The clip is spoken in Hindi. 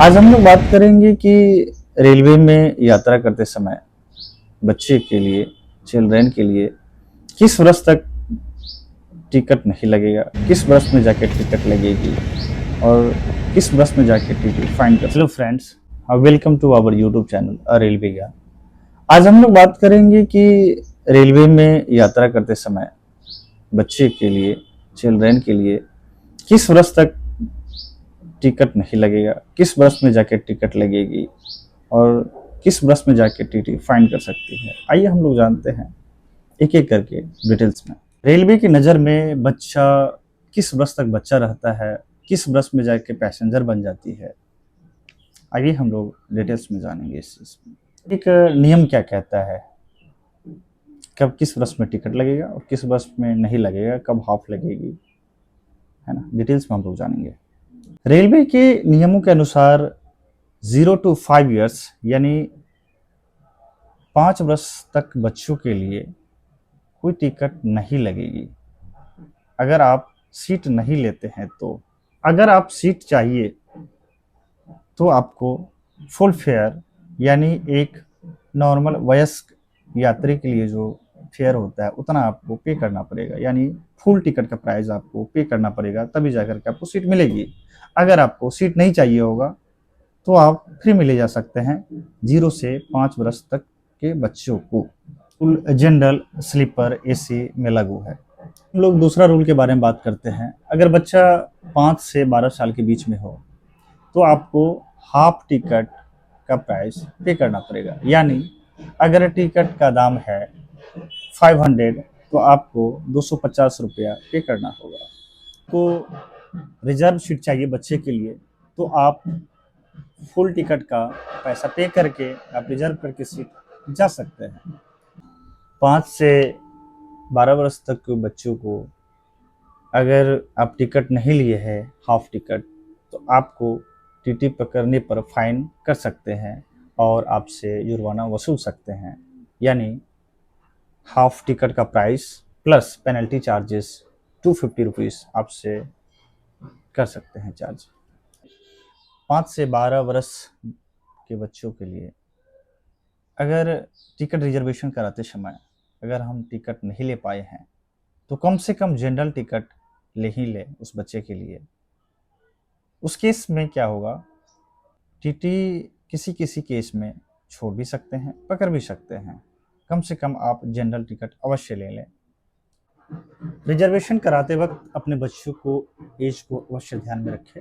आज हम लोग बात करेंगे कि रेलवे में यात्रा करते समय बच्चे के लिए, चिल्ड्रेन के लिए किस वर्ष तक टिकट नहीं लगेगा, किस वर्ष में जाके टिकट लगेगी और किस वर्ष में जाके टिकट फाइन कर। Hello friends, welcome to our YouTube channel railway Gyan. आज हम लोग बात करेंगे कि रेलवे में यात्रा करते समय बच्चे के लिए, चिल्ड्रेन के लिए किस वर्ष तक टिकट नहीं लगेगा, किस वर्ष में जाके टिकट लगेगी और किस वर्ष में जाके टीटी फाइन कर सकती है। आइए हम लोग जानते हैं एक एक करके डिटेल्स में। रेलवे की नज़र में बच्चा किस वर्ष तक बच्चा रहता है, किस वर्ष में जाके पैसेंजर बन जाती है, आइए हम लोग डिटेल्स में जानेंगे इस चीज़ में। एक नियम क्या कहता है, कब किस वर्ष में टिकट लगेगा और किस वर्ष में नहीं लगेगा, कब हाफ लगेगी, है ना, डिटेल्स में हम लोग जानेंगे। रेलवे के नियमों के अनुसार 0 to 5 ईयर्स यानी 5 वर्ष तक बच्चों के लिए कोई टिकट नहीं लगेगी। अगर आप सीट नहीं लेते हैं तो अगर आप सीट चाहिए तो आपको फुल फेयर यानी एक नॉर्मल वयस्क यात्री के लिए जो फेयर होता है उतना आपको पे करना पड़ेगा, यानी फुल टिकट का प्राइस आपको पे करना पड़ेगा, तभी जाकर के आपको सीट मिलेगी। अगर आपको सीट नहीं चाहिए होगा तो आप फ्री में ले जा सकते हैं 0 से 5 वर्ष तक के बच्चों को। फुल जनरल स्लीपर एसी में लागू है। हम लोग दूसरा रूल के बारे में बात करते हैं। अगर बच्चा 5 से 12 साल के बीच में हो तो आपको हाफ टिकट का प्राइस पे करना पड़ेगा, यानी अगर टिकट का दाम है 500 तो आपको 250 रुपया पे करना होगा। तो रिजर्व सीट चाहिए बच्चे के लिए तो आप फुल टिकट का पैसा पे करके आप रिजर्व करके सीट जा सकते हैं। 5 से 12 वर्ष तक के बच्चों को अगर आप टिकट नहीं लिए हैं हाफ टिकट तो आपको टीटी पकड़ने पर फाइन कर सकते हैं और आपसे जुर्माना वसूल सकते हैं, यानी हाफ टिकट का price plus penalty charges 250 rupees आपसे कर सकते हैं चार्ज। 5 से 12 वर्ष के बच्चों के लिए अगर टिकट रिजर्वेशन कराते समय अगर हम टिकट नहीं ले पाए हैं तो कम से कम जनरल टिकट ले ही ले उस बच्चे के लिए। उस केस में क्या होगा, टीटी किसी किसी केस में छोड़ भी सकते हैं, पकड़ भी सकते हैं। कम से कम आप जनरल टिकट अवश्य ले लें। रिजर्वेशन कराते वक्त अपने बच्चों को एज को अवश्य ध्यान में रखें।